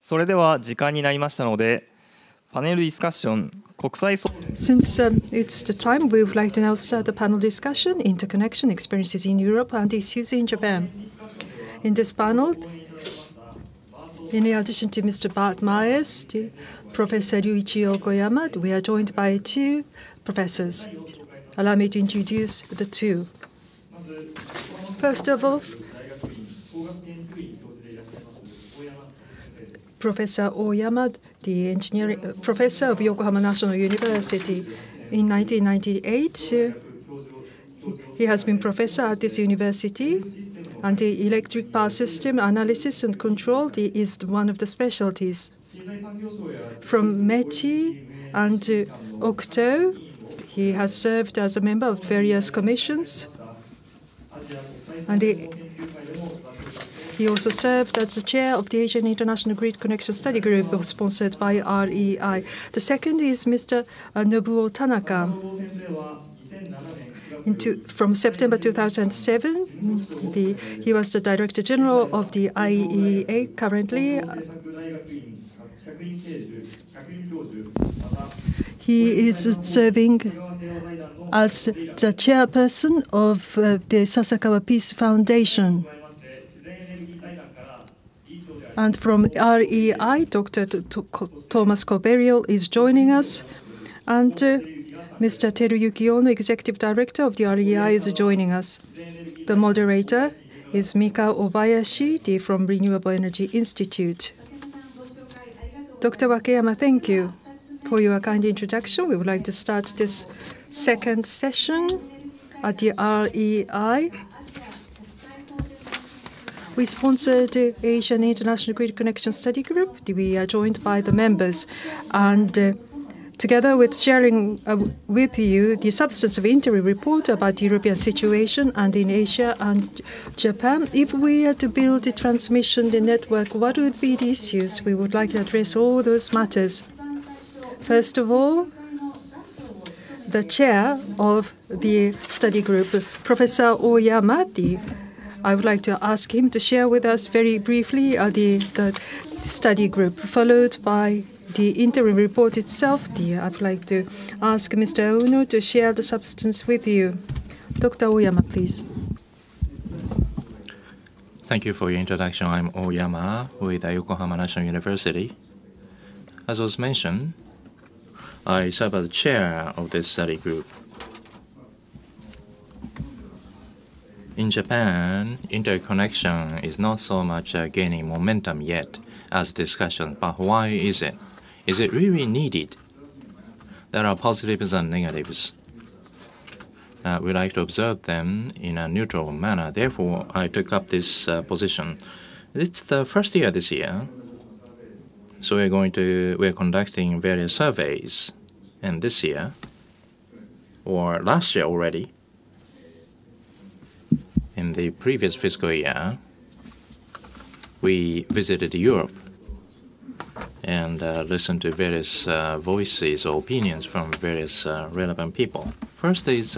それでは時間になりましたので、パネルディスカッション国際 Since it's the time, we would like to now start the panel discussion, Interconnection Experiences in Europe and Issues in Japan. In this panel, in addition to Mr. Bart Myers, Professor Ryuichi Yokoyama, we are joined by two professors. Allow me to introduce the two. First of all, Professor Oyama, the engineering professor of Yokohama National University. In 1998, he has been professor at this university, and the electric power system analysis and control is one of the specialties. From METI and OCTO, he has served as a member of various commissions, and he also served as the chair of the Asian International Grid Connection Study Group, sponsored by REI. The second is Mr. Nobuo Tanaka. From September 2007, he was the Director General of the IEA. Currently, he is serving as the chairperson of the Sasakawa Peace Foundation. And from REI, Dr. Thomas Koberio is joining us, and Mr. Teruyuki Ono, Executive Director of the REI, is joining us. The moderator is Mika Obayashi from Renewable Energy Institute. Dr. Wakeyama, thank you for your kind introduction. We would like to start this second session at the REI. We sponsored the Asian International Grid Connection Study Group. We are joined by the members, and together with sharing with you the substance of interim report about the European situation and in Asia and Japan. If we are to build the transmission, the network, what would be the issues? We would like to address all those matters. First of all, the chair of the study group, Professor Oyama, I would like to ask him to share with us very briefly the study group, followed by the interim report itself. I would like to ask Mr. Ono to share the substance with you. Dr. Oyama, please. Thank you for your introduction. I'm Oyama with Yokohama National University. As was mentioned, I serve as chair of this study group. In Japan, interconnection is not so much gaining momentum yet as discussion, but why is it? Is it really needed? There are positives and negatives. We like to observe them in a neutral manner. Therefore, I took up this position. It's the first year this year, so we're conducting various surveys, and this year, or last year already, in the previous fiscal year, we visited Europe and listened to various voices or opinions from various relevant people. First is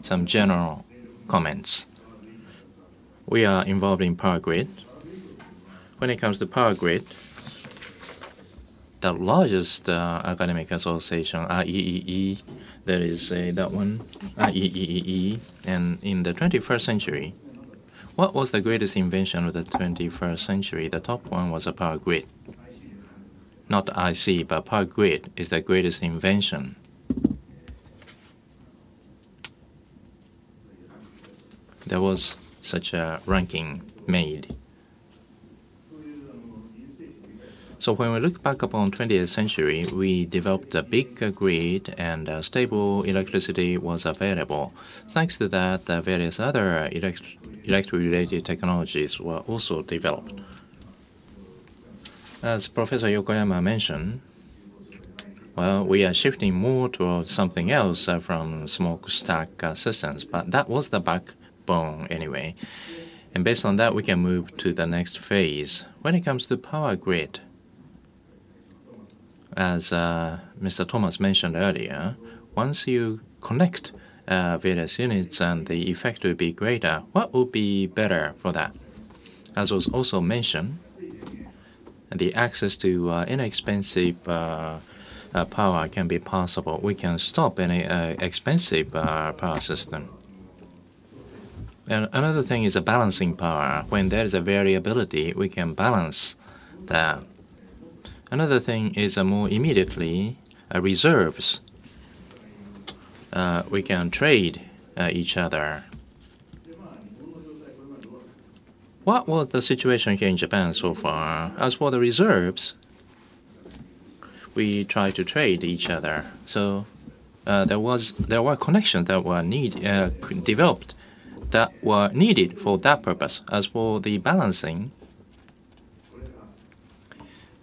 some general comments. We are involved in power grid. When it comes to power grid, the largest academic association, IEEE, there is that one, IEEE. And in the 21st century, what was the greatest invention of the 21st century? The top one was a power grid. Not IC, but power grid is the greatest invention. There was such a ranking made. So when we look back upon 20th century, we developed a big grid and stable electricity was available. Thanks to that, various other electric-related technologies were also developed. As Professor Yokoyama mentioned, well, we are shifting more towards something else from smokestack systems, but that was the backbone anyway. And based on that, we can move to the next phase. When it comes to power grid, as Mr. Thomas mentioned earlier, once you connect various units and the effect will be greater, what would be better for that? As was also mentioned, the access to inexpensive power can be possible. We can stop any expensive power system. And another thing is a balancing power. When there is a variability, we can balance that. Another thing is more immediately reserves. We can trade each other. What was the situation here in Japan so far? As for the reserves, we try to trade each other. So there were connections that were developed that were needed for that purpose. As for the balancing,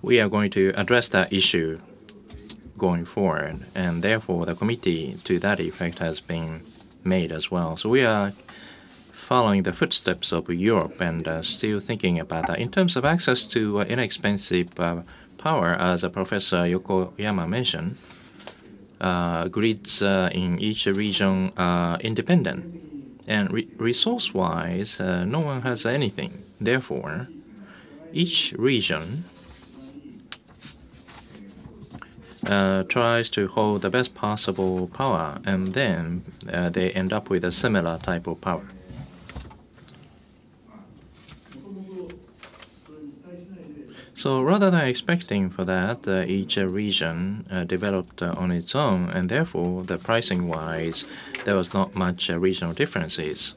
we are going to address that issue going forward, and therefore the committee to that effect has been made as well. So we are following the footsteps of Europe and still thinking about that. In terms of access to inexpensive power, as Professor Yokoyama mentioned, grids in each region are independent. And resource-wise, no one has anything. Therefore, each region tries to hold the best possible power, and then they end up with a similar type of power. So rather than expecting for that, each region developed on its own, and therefore, the pricing-wise, there was not much regional differences.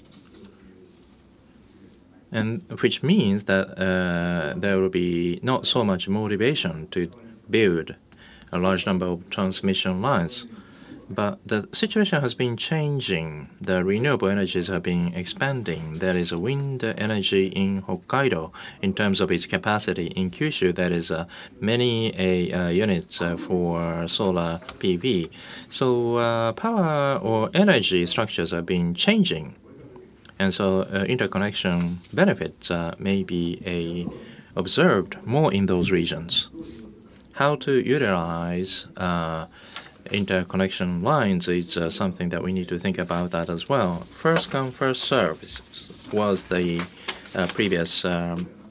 And which means that there will be not so much motivation to build a large number of transmission lines. But the situation has been changing. The renewable energies have been expanding. There is a wind energy in Hokkaido in terms of its capacity. In Kyushu, there is many units for solar PV. So power or energy structures have been changing. And so interconnection benefits may be observed more in those regions. How to utilize interconnection lines is something that we need to think about that as well. First come, first serve was the previous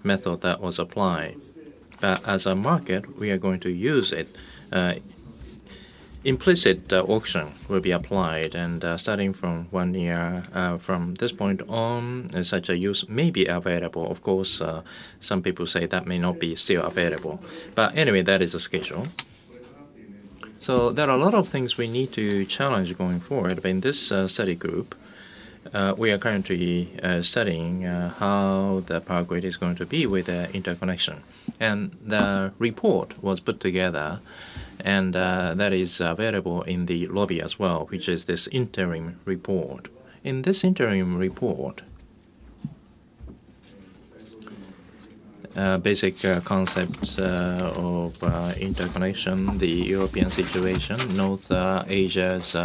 method that was applied. But as a market, we are going to use it. Implicit auction will be applied, and starting from 1 year from this point on, such a use may be available. Of course, some people say that may not be still available. But anyway, that is a schedule. So there are a lot of things we need to challenge going forward. But in this study group, we are currently studying how the power grid is going to be with interconnection. And the report was put together, and that is available in the lobby as well, which is this interim report. In this interim report, basic concepts of interconnection, the European situation, North Asia's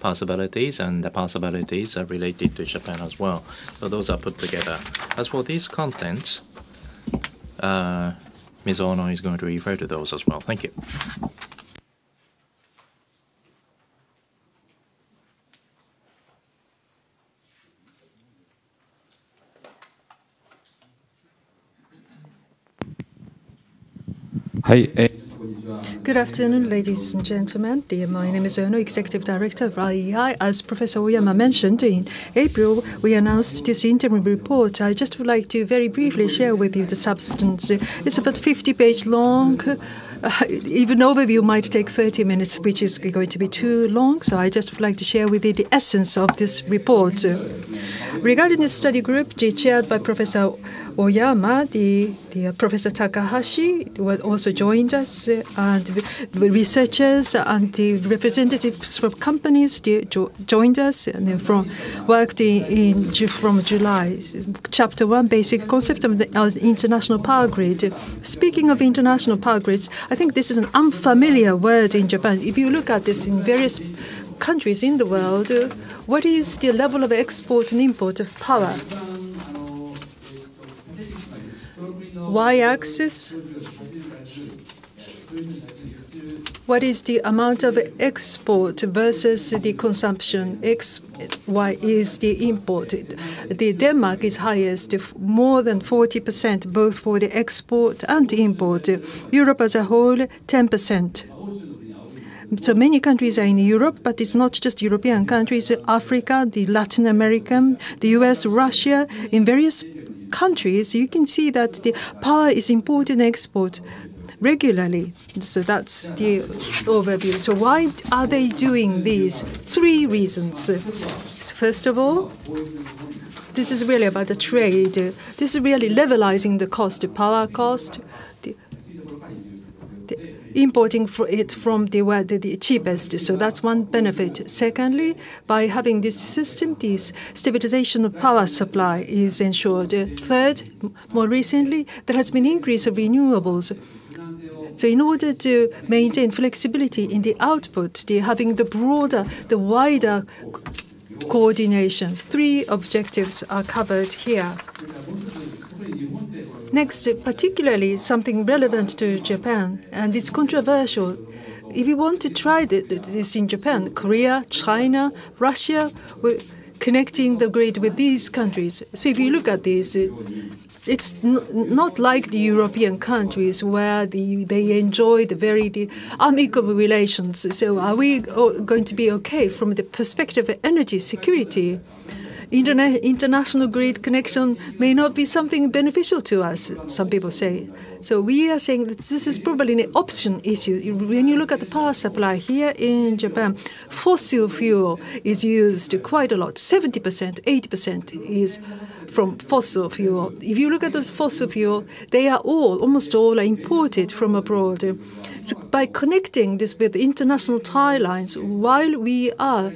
possibilities, and the possibilities are related to Japan as well. So those are put together. As for these contents, Ms. Ono is going to refer to those as well. Thank you. Good afternoon, ladies and gentlemen. My name is Ono, Executive Director of IEI. As Professor Oyama mentioned, in April, we announced this interim report. I just would like to very briefly share with you the substance. It's about 50-page long. Even overview might take 30 minutes, which is going to be too long. So I just would like to share with you the essence of this report. Regarding the study group, chaired by Professor Oyama, the Professor Takahashi also joined us, and the researchers and the representatives from companies joined us, and they worked from July. Chapter 1, basic concept of the international power grid. Speaking of international power grids, I think this is an unfamiliar word in Japan. If you look at this in various countries in the world, what is the level of export and import of power? Y-axis what is the amount of export versus the consumption? Y is the import. The Denmark is highest, more than 40%, both for the export and import. Europe as a whole, 10%. So many countries are in Europe, but it's not just European countries, Africa, the Latin American, the US, Russia. In various countries, you can see that the power is imported and exported regularly. So that's the overview. So why are they doing these? 3 reasons. First of all, this is really about the trade. This is really levelizing the cost, the power cost, importing it from the cheapest. So that's one benefit. Secondly, by having this system, this stabilization of power supply is ensured. Third, more recently, there has been increase of renewables. So in order to maintain flexibility in the output, having the wider coordination, 3 objectives are covered here. Next, particularly something relevant to Japan, and it's controversial. If you want to try this in Japan, Korea, China, Russia, we're connecting the grid with these countries. So if you look at this, it's not like the European countries where they enjoy the very amicable relations. So are we going to be okay from the perspective of energy security? International grid connection may not be something beneficial to us, some people say. So we are saying that this is probably an option issue. When you look at the power supply here in Japan, fossil fuel is used quite a lot. 70%, 80% is from fossil fuel. If you look at those fossil fuel, they are almost all are imported from abroad. So by connecting this with international tie lines, while we are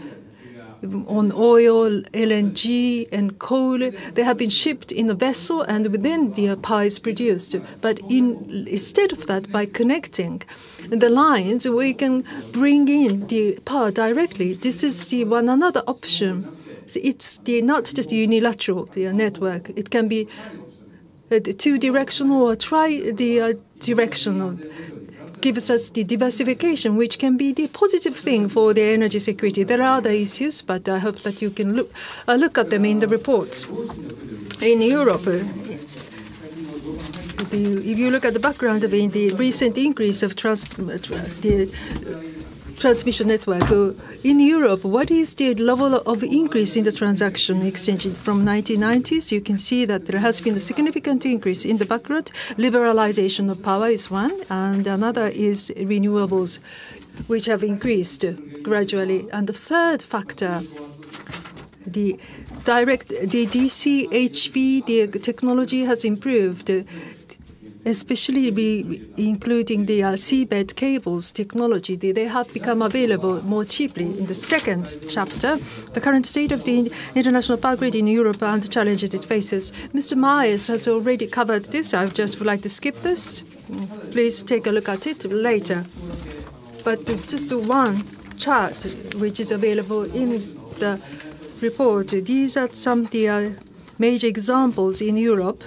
on oil, LNG, and coal, they have been shipped in a vessel, and within the power is produced. But instead of that, by connecting the lines, we can bring in the power directly. This is another option. So it's not just unilateral network. It can be 2-directional or tri-directional. Gives us the diversification, which can be the positive thing for the energy security. There are other issues, but I hope that you can look at them in the reports. In Europe, if you look at the background of the recent increase of the transmission network, in Europe, what is the level of increase in the transaction exchange from 1990s? You can see that there has been a significant increase in the background. Liberalization of power is one, and another is renewables, which have increased gradually. And the third factor, the DC-HV, the technology has improved, especially including the seabed cables technology. They have become available more cheaply. In the second chapter, the current state of the international power grid in Europe and the challenges it faces. Mr. Myers has already covered this. I just would like to skip this. Please take a look at it later. But just one chart which is available in the report. These are some of the major examples in Europe.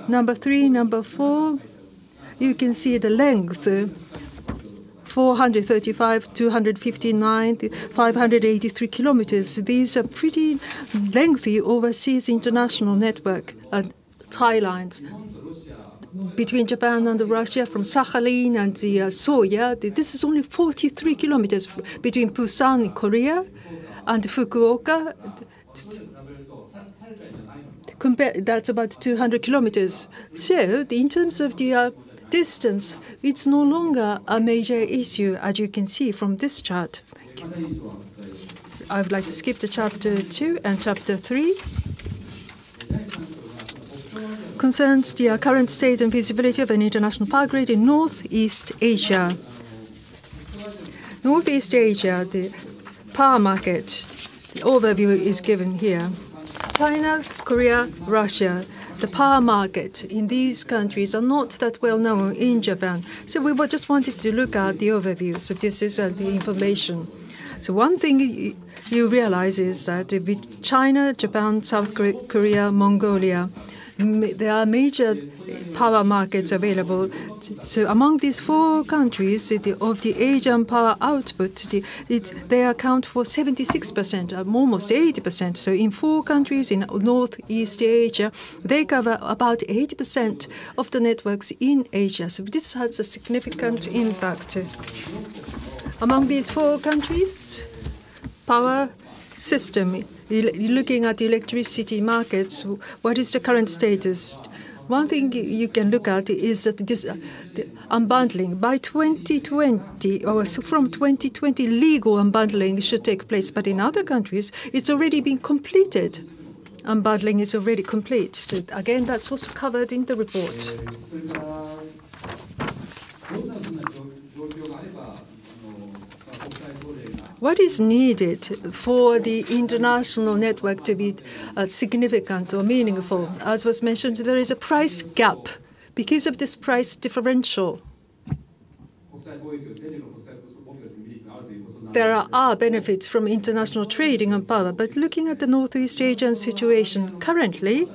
Number 3, number 4, you can see the length, 435, 259, 583 kilometers. These are pretty lengthy overseas international network tie lines between Japan and Russia, from Sakhalin and the Soya. This is only 43 kilometers between Busan in Korea and Fukuoka. That's about 200 kilometers. So in terms of the distance, it's no longer a major issue, as you can see from this chart. Thank you. I would like to skip to chapter 2 and chapter 3. Concerns the current state and feasibility of an international power grid in Northeast Asia. Northeast Asia, the power market, the overview is given here. China, Korea, Russia, the power market in these countries are not that well known in Japan. So we just wanted to look at the overview. So this is the information. So one thing you realize is that with China, Japan, South Korea, Mongolia, there are major power markets available. So among these 4 countries, of the Asian power output, they account for 76%, almost 80%. So in 4 countries in Northeast Asia, they cover about 80% of the networks in Asia. So this has a significant impact. Among these 4 countries, power system, looking at the electricity markets, what is the current status? One thing you can look at is that this the unbundling. By 2020, or from 2020, legal unbundling should take place. But in other countries, it's already been completed. Unbundling is already complete. So again, that's also covered in the report. What is needed for the international network to be significant or meaningful? As was mentioned, there is a price gap because of this price differential. There are benefits from international trading on power, but looking at the Northeast Asian situation currently,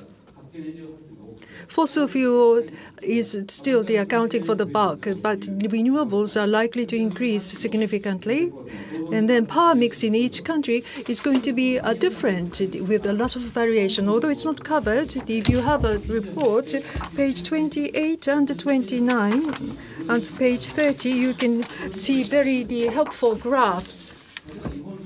fossil fuel is still the accounting for the bulk, but renewables are likely to increase significantly. And then power mix in each country is going to be different with a lot of variation. Although it's not covered, if you have a report, page 28 and 29, and page 30, you can see very helpful graphs.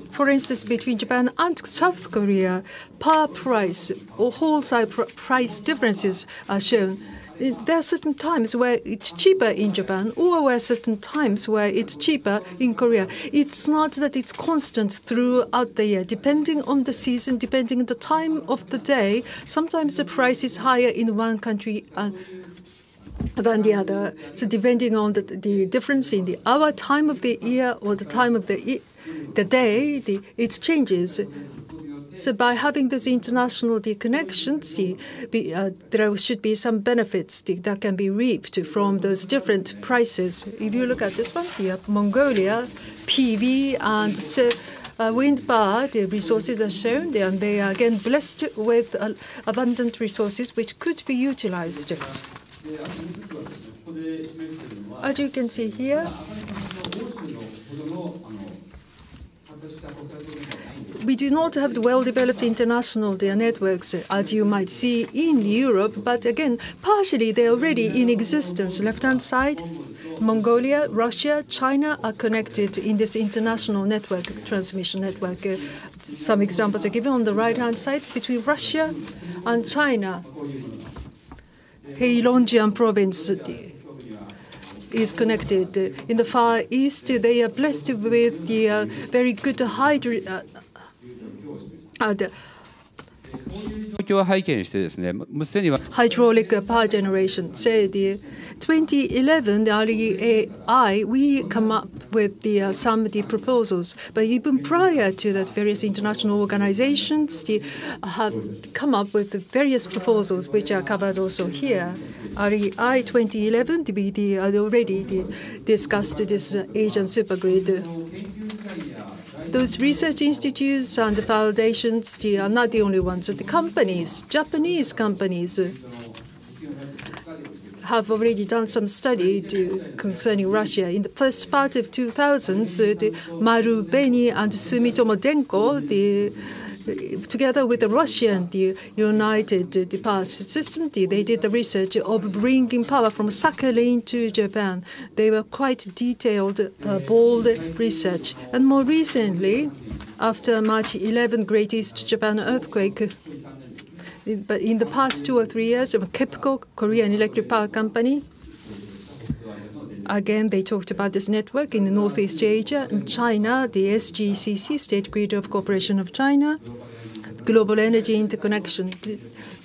For instance, between Japan and South Korea, power price or wholesale price differences are shown. There are certain times where it's cheaper in Japan, or there are certain times where it's cheaper in Korea. It's not that it's constant throughout the year. Depending on the season, depending on the time of the day, sometimes the price is higher in one country than the other. So depending on the difference in the hour, time of the year, or the time of the day, it changes. So by having those international connections, there should be some benefits that can be reaped from those different prices. If you look at this one, Mongolia, PV and wind power, the resources are shown, and they are again blessed with abundant resources which could be utilized. As you can see here, we do not have the well-developed international networks, as you might see in Europe, but again, partially they're already in existence. Left-hand side, Mongolia, Russia, China are connected in this international network, transmission network. Some examples are given on the right-hand side. Between Russia and China, Heilongjiang province is connected. In the Far East, they are blessed with the very good hydraulic power generation. So the 2011, the REAI, we come up with some of the proposals. But even prior to that, various international organizations have come up with various proposals, which are covered also here. REAI 2011, we already discussed this Asian supergrid. Those research institutes and the foundations are not the only ones. The companies, Japanese companies, have already done some study concerning Russia. In the first part of 2000s, the Marubeni and Sumitomo Denko, together with the Russian, the United Power System, they did the research of bringing power from Sakhalin to Japan. They were quite detailed, bold research. And more recently, after March 11 Great East Japan earthquake, but in the past 2 or 3 years, KEPCO, Korean Electric Power Company, again, they talked about this network in Northeast Asia. In China, the SGCC, State Grid of Corporation of China, global energy interconnection.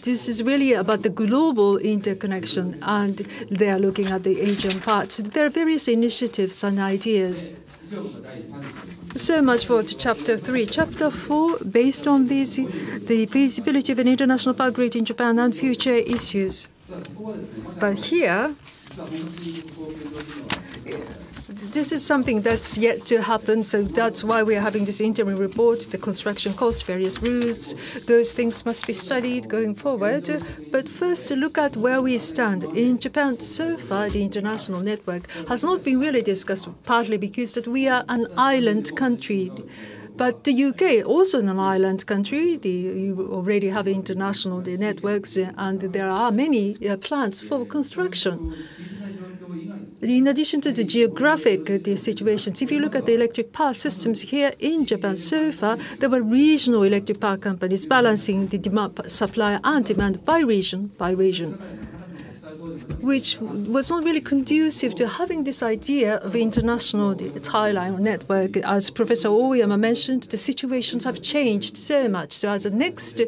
This is really about the global interconnection, and they are looking at the Asian part. So there are various initiatives and ideas. So much for Chapter 3. Chapter 4, based on these, the feasibility of an international power grid in Japan and future issues. But here, this is something that's yet to happen, so that's why we are having this interim report, the construction cost, various routes. Those things must be studied going forward. But first, look at where we stand. In Japan, so far, the international network has not been really discussed, partly because that we are an island country. But the UK, also an island country, you already have international networks, and there are many plans for construction. In addition to the geographic situations, if you look at the electric power systems here in Japan, so far, there were regional electric power companies balancing the demand, supply and demand by region, which was not really conducive to having this idea of international tie line network. As Professor Oyama mentioned, the situations have changed so much. So as a next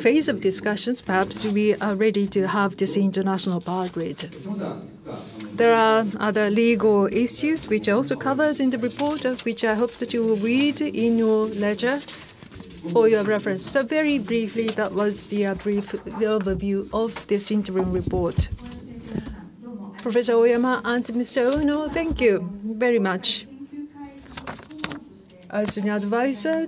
phase of discussions, perhaps we are ready to have this international power grid. There are other legal issues which are also covered in the report, which I hope that you will read in your ledger for your reference. So very briefly, that was the brief overview of this interim report. Professor Oyama and Mr. Ono, thank you very much. As an advisor,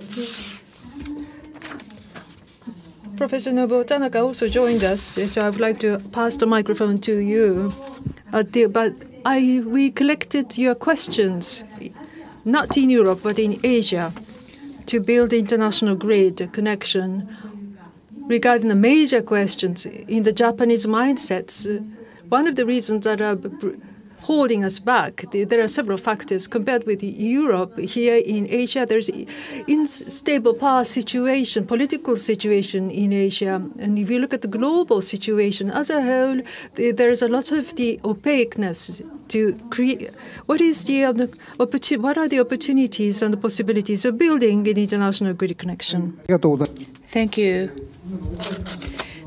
Professor Nobuo Tanaka also joined us, so I would like to pass the microphone to you. We collected your questions, not in Europe, but in Asia, to build international grid connection. Regarding the major questions in the Japanese mindsets, one of the reasons that are holding us back, there are several factors. Compared with Europe, here in Asia, there's unstable power situation, political situation in Asia. And if you look at the global situation as a whole, there's a lot of the opaqueness to create. What are the opportunities and the possibilities of building an international grid connection? Thank you.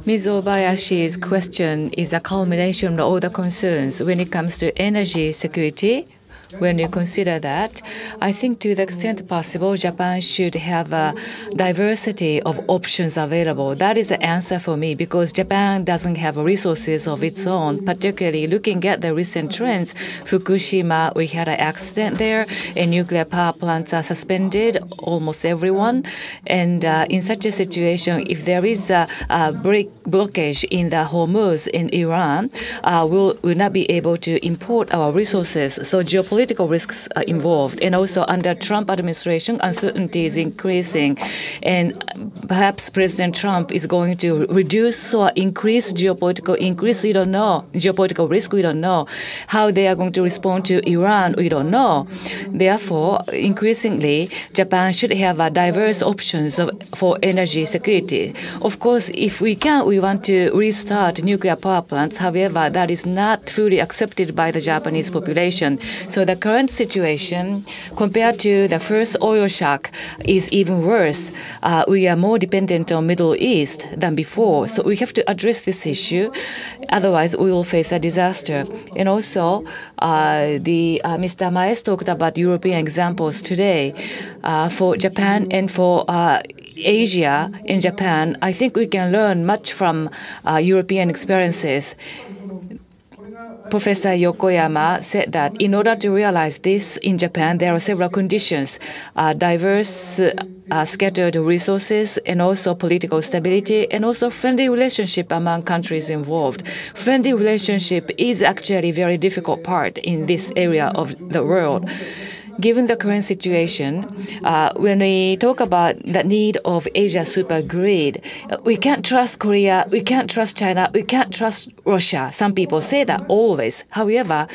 Ms. Obayashi's question is a culmination of all the concerns when it comes to energy security. When you consider that, I think to the extent possible, Japan should have a diversity of options available. That is the answer for me, because Japan doesn't have resources of its own, particularly looking at the recent trends. Fukushima, we had an accident there, and nuclear power plants are suspended, almost everyone. And in such a situation, if there is a blockage in the Hormuz in Iran, we'll not be able to import our resources. So geopolitical risks are involved, and also under Trump administration, uncertainty is increasing, and perhaps President Trump is going to reduce or increase geopolitical risk. We don't know how they are going to respond to Iran. We don't know. Therefore, increasingly, Japan should have a diverse options for energy security. Of course, if we can, we want to restart nuclear power plants. However, that is not fully accepted by the Japanese population. So the current situation, compared to the first oil shock, is even worse. We are more dependent on Middle East than before. So we have to address this issue. Otherwise, we will face a disaster. And also, Mr. Maes talked about European examples today. For Japan and for Asia and Japan, I think we can learn much from European experiences. Professor Yokoyama said that in order to realize this in Japan, there are several conditions: diverse, scattered resources, and also political stability, and also friendly relationship among countries involved. Friendly relationship is actually a very difficult part in this area of the world. Given the current situation, when we talk about the need of Asia super grid, we can't trust Korea, we can't trust China, we can't trust Russia. Some people say that always. However,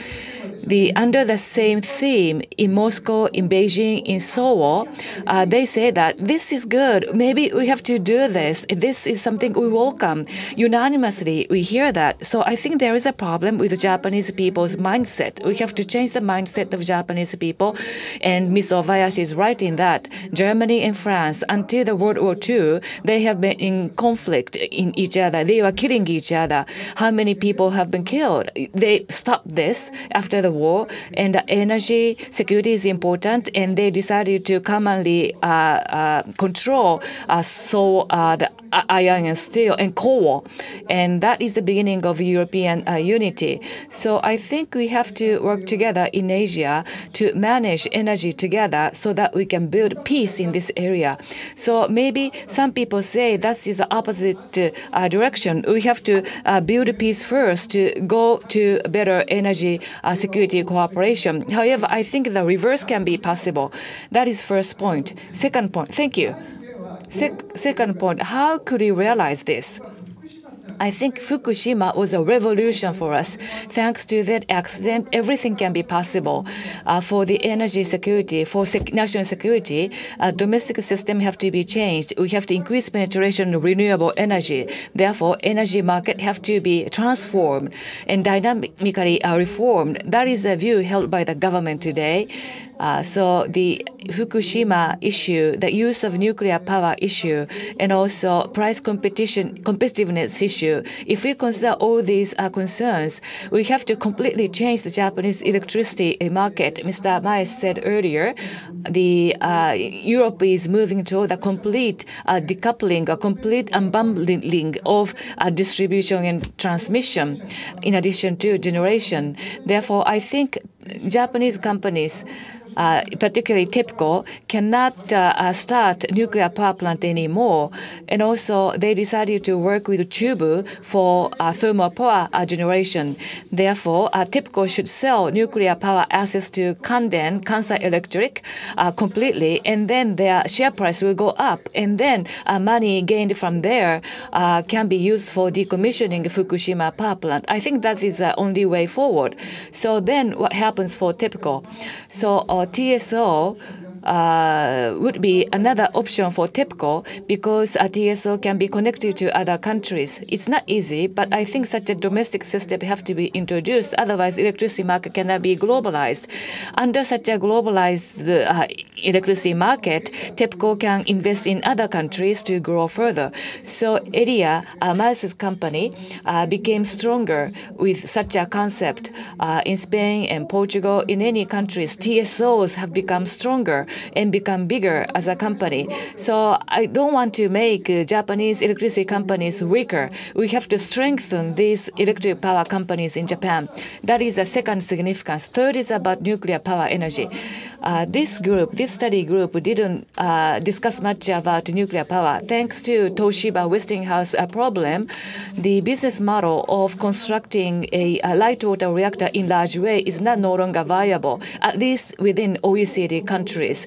under the same theme in Moscow, in Beijing, in Seoul, they say that this is good. Maybe we have to do this. This is something we welcome. Unanimously, we hear that. So I think there is a problem with the Japanese people's mindset. We have to change the mindset of Japanese people. And Ms. Obayashi is right in that. Germany and France, until the World War II, they have been in conflict in each other. They were killing each other. How many people have been killed? They stopped this after the war, and energy security is important, and they decided to commonly control the iron and steel and coal, and that is the beginning of European unity. So I think we have to work together in Asia to manage energy together so that we can build peace in this area. So maybe some people say that is the opposite direction. We have to build peace first to go to better energy security cooperation. However, I think the reverse can be possible. That is first point. Second point, thank you. Second point, how could we realize this? I think Fukushima was a revolution for us. Thanks to that accident, everything can be possible. For the energy security, for national security, domestic system have to be changed. We have to increase penetration of renewable energy. Therefore, energy market have to be transformed and dynamically reformed. That is a view held by the government today. So the Fukushima issue, the use of nuclear power issue, and also price competitiveness issue, if we consider all these concerns, we have to completely change the Japanese electricity market. Mr. Mae said earlier, Europe is moving toward a complete decoupling, a complete unbundling of distribution and transmission, in addition to generation. Therefore, I think Japanese companies, particularly TEPCO, cannot start nuclear power plant anymore. And also, they decided to work with Chubu for thermal power generation. Therefore, TEPCO should sell nuclear power assets to Kansai Electric completely, and then their share price will go up. And then money gained from there can be used for decommissioning Fukushima power plant. I think that is the only way forward. So then what happens for TEPCO? So TSO would be another option for TEPCO, because a TSO can be connected to other countries. It's not easy, but I think such a domestic system have to be introduced. Otherwise, electricity market cannot be globalized. Under such a globalized electricity market, TEPCO can invest in other countries to grow further. So ERIA, Mae's company, became stronger with such a concept. In Spain and Portugal, in any countries, TSOs have become stronger and become bigger as a company. So I don't want to make Japanese electricity companies weaker. We have to strengthen these electric power companies in Japan. That is the second significance. Third is about nuclear power energy. This study group didn't discuss much about nuclear power. Thanks to Toshiba Westinghouse problem, the business model of constructing a light water reactor in large way is no longer viable, at least within OECD countries.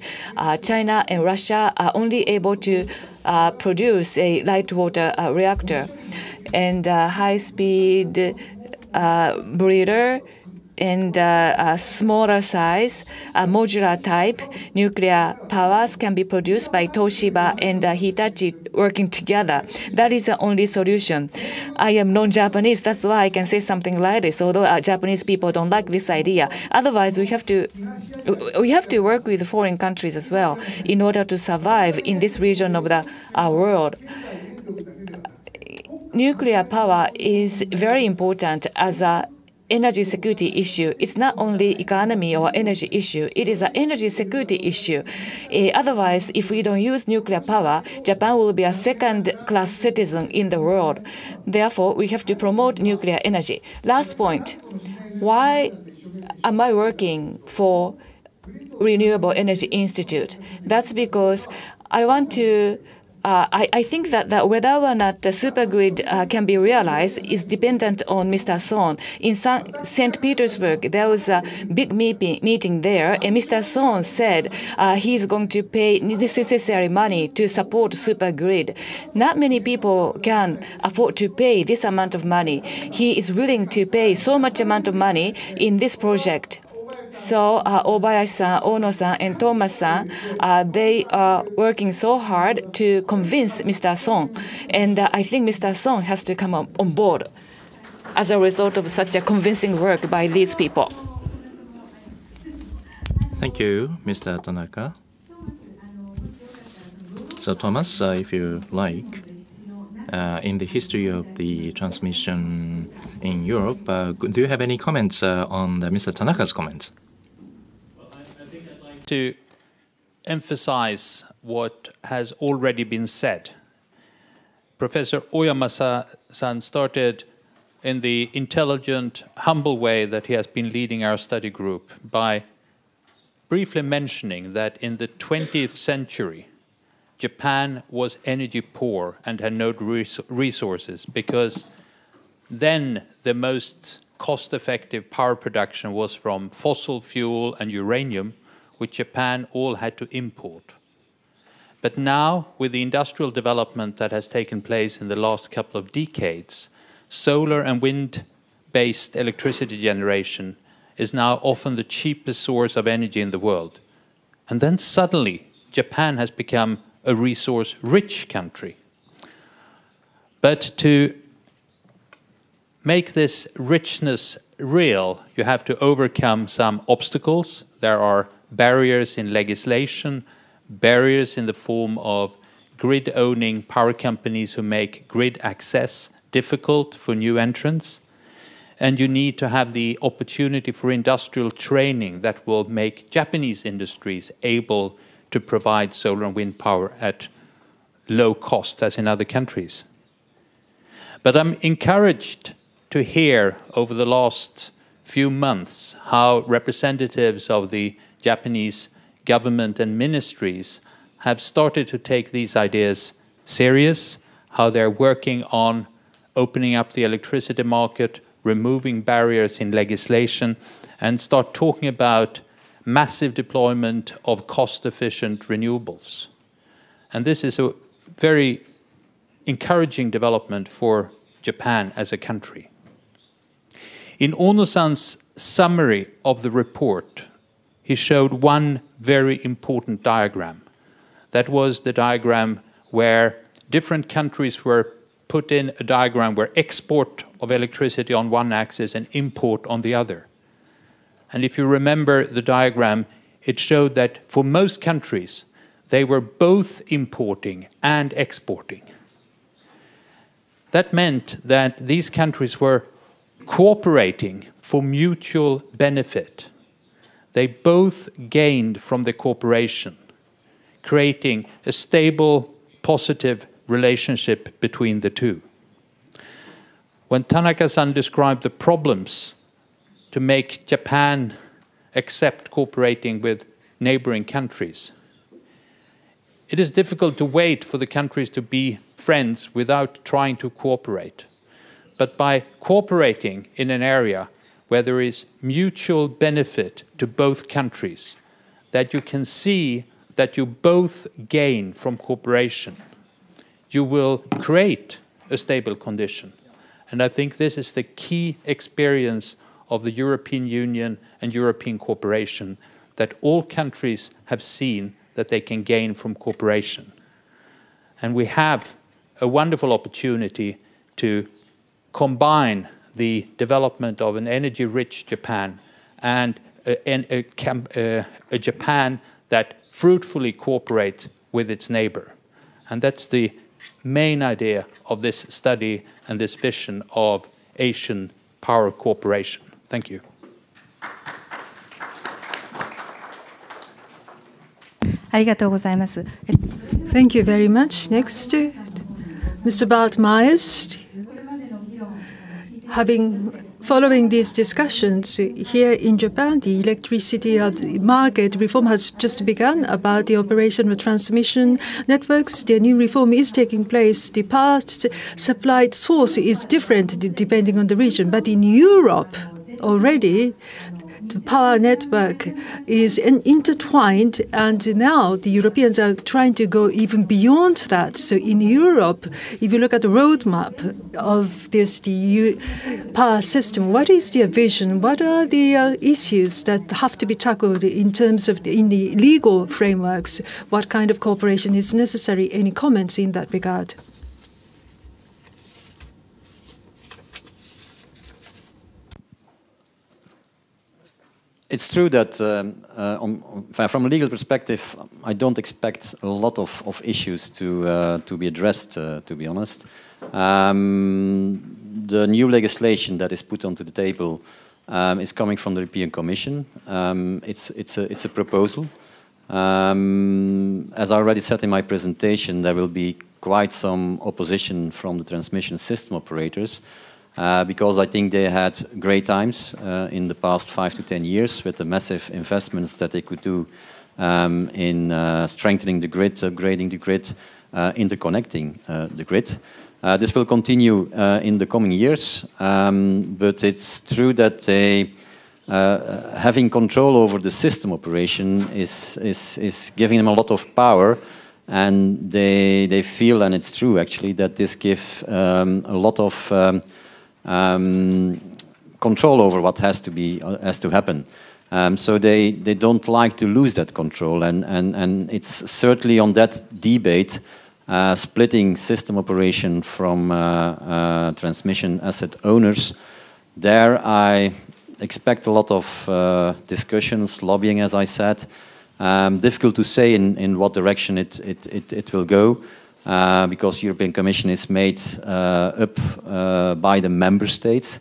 China and Russia are only able to produce a light water reactor, and high-speed breeder and smaller size, modular type nuclear powers can be produced by Toshiba and Hitachi working together. That is the only solution. I am non-Japanese, that's why I can say something like this, although Japanese people don't like this idea. Otherwise, we have to work with foreign countries as well in order to survive in this region of the world. Nuclear power is very important as a energy security issue. It's not only economy or energy issue, it is an energy security issue. Otherwise, if we don't use nuclear power, Japan will be a second-class citizen in the world. Therefore, we have to promote nuclear energy. Last point, why am I working for Renewable Energy Institute? That's because I want to I think that whether or not the supergrid can be realized is dependent on Mr. Son. In St. Petersburg, there was a big meeting there, and Mr. Son said he's going to pay necessary money to support supergrid. Not many people can afford to pay this amount of money. He is willing to pay so much amount of money in this project. So Obayashi-san, Ono-san, and Thomas-san, they are working so hard to convince Mr. Son. And I think Mr. Son has to come on board as a result of such a convincing work by these people. Thank you, Mr. Tanaka. So Thomas, if you like, in the history of the transmission in Europe. Do you have any comments on Mr. Tanaka's comments? To emphasize what has already been said. Professor Oyama-san started in the intelligent, humble way that he has been leading our study group by briefly mentioning that in the 20th century, Japan was energy poor and had no resources because then the most cost-effective power production was from fossil fuel and uranium, which Japan all had to import. But now, with the industrial development that has taken place in the last couple of decades, solar and wind-based electricity generation is now often the cheapest source of energy in the world. And then suddenly, Japan has become a resource-rich country. But to make this richness real, you have to overcome some obstacles. There are barriers in legislation, barriers in the form of grid-owning power companies who make grid access difficult for new entrants. And you need to have the opportunity for industrial training that will make Japanese industries able to provide solar and wind power at low cost as in other countries. But I'm encouraged to hear over the last few months how representatives of the Japanese government and ministries have started to take these ideas serious, how they're working on opening up the electricity market, removing barriers in legislation, and start talking about massive deployment of cost-efficient renewables. And this is a very encouraging development for Japan as a country. In Ono-san's summary of the report, he showed one very important diagram. That was the diagram where different countries were put in a diagram where export of electricity on one axis and import on the other. And if you remember the diagram, it showed that for most countries, they were both importing and exporting. That meant that these countries were cooperating for mutual benefit. They both gained from the cooperation, creating a stable, positive relationship between the two. When Tanaka-san described the problems to make Japan accept cooperating with neighboring countries, it is difficult to wait for the countries to be friends without trying to cooperate. But by cooperating in an area where there is mutual benefit to both countries, that you can see that you both gain from cooperation, you will create a stable condition. And I think this is the key experience of the European Union and European cooperation, that all countries have seen that they can gain from cooperation. And we have a wonderful opportunity to combine the development of an energy-rich Japan and a Japan that fruitfully cooperates with its neighbor. And that's the main idea of this study and this vision of Asian power cooperation. Thank you. Thank you very much. Next, Mr. Bart Myers. Following these discussions here in Japan, the electricity market reform has just begun about the operation of transmission networks. The new reform is taking place. The power supplied source is different depending on the region. But in Europe, already, the power network is intertwined, and now the Europeans are trying to go even beyond that. So in Europe, if you look at the roadmap of this power system, what is their vision? What are the issues that have to be tackled in terms of in the legal frameworks? What kind of cooperation is necessary? Any comments in that regard? it's true that from a legal perspective, I don't expect a lot of issues to be addressed, to be honest. The new legislation that is put onto the table is coming from the European Commission. It's a proposal. As I already said in my presentation, there will be quite some opposition from the transmission system operators because I think they had great times in the past 5 to 10 years with the massive investments that they could do in strengthening the grid, upgrading the grid, interconnecting the grid. This will continue in the coming years, but it's true that they having control over the system operation is giving them a lot of power, and they feel, and it's true actually, that this gives a lot of control over what has to happen. So they don't like to lose that control, and it's certainly on that debate, splitting system operation from transmission asset owners. There I expect a lot of discussions, lobbying, as I said. Difficult to say in what direction it will go, because European Commission is made up by the member states.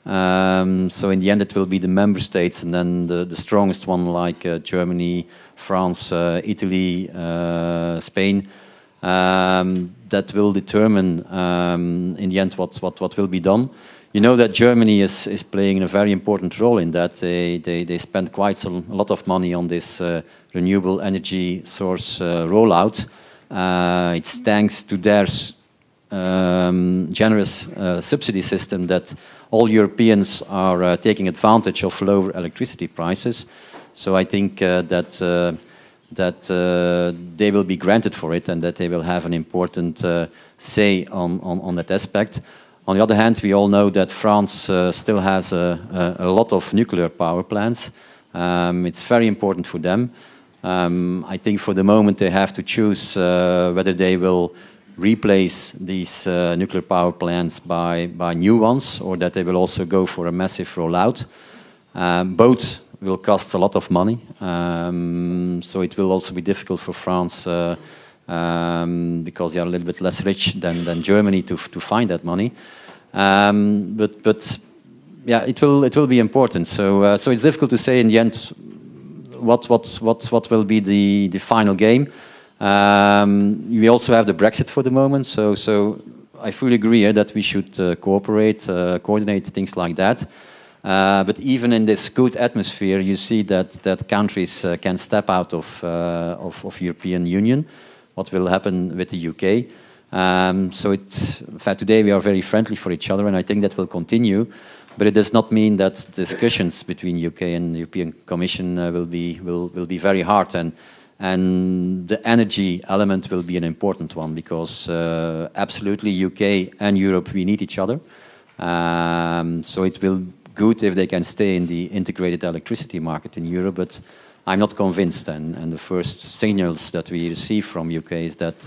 So in the end it will be the member states, and then the strongest one like Germany, France, Italy, Spain, that will determine in the end what will be done. You know that Germany is playing a very important role in that. They spend quite a lot of money on this renewable energy source rollout. It's thanks to their generous subsidy system that all Europeans are taking advantage of lower electricity prices. So I think that they will be granted for it, and that they will have an important say on that aspect. On the other hand, we all know that France still has a lot of nuclear power plants. It's very important for them. I think for the moment they have to choose whether they will replace these nuclear power plants by new ones, or that they will also go for a massive rollout. Both will cost a lot of money, so it will also be difficult for France because they are a little bit less rich than Germany to find that money. But yeah, it will be important. So it's difficult to say in the end what will be the final game. We also have the Brexit for the moment, so I fully agree that we should cooperate, coordinate things like that. But even in this good atmosphere, you see that countries can step out of European Union. What will happen with the UK? So in fact, today we are very friendly for each other, and I think that will continue. But it does not mean that discussions between UK and the European Commission will be very hard, and the energy element will be an important one, because absolutely UK and Europe, we need each other. So it will be good if they can stay in the integrated electricity market in Europe, but I'm not convinced. And the first signals that we receive from UK is that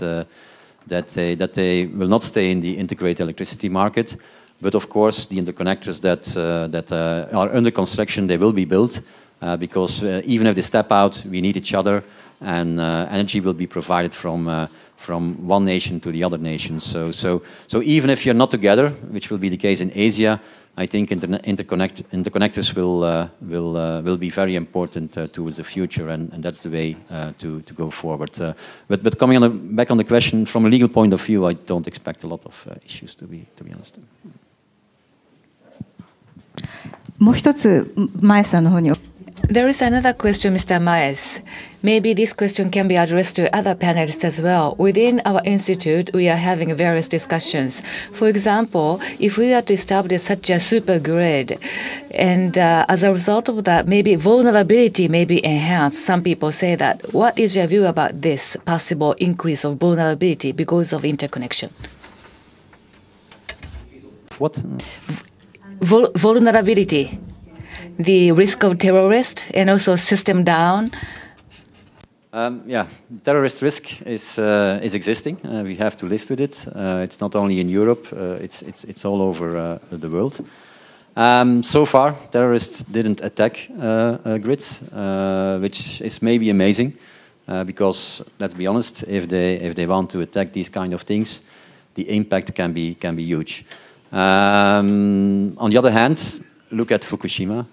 they will not stay in the integrated electricity market. But of course, the interconnectors that are under construction, they will be built, because even if they step out, we need each other, and energy will be provided from one nation to the other nation. So even if you're not together, which will be the case in Asia, I think interconnectors will be very important towards the future, and that's the way to go forward. But coming back on the question, from a legal point of view, I don't expect a lot of issues, to be honest. もう一つ、前さんの方に。There is another question, Mr. Maes. Maybe this question can be addressed to other panelists as well. Within our institute, we are having various discussions. For example, if we are to establish such a super grid, and as a result of that, maybe vulnerability may be enhanced. Some people say that. What is your view about this possible increase of vulnerability because of interconnection? What? Vulnerability. The risk of terrorist and also system down. Yeah, terrorist risk is existing. We have to live with it. It's not only in Europe. It's all over the world. So far, terrorists didn't attack grids, which is maybe amazing, because let's be honest, if they want to attack these kind of things, the impact can be huge. On the other hand, look at Fukushima.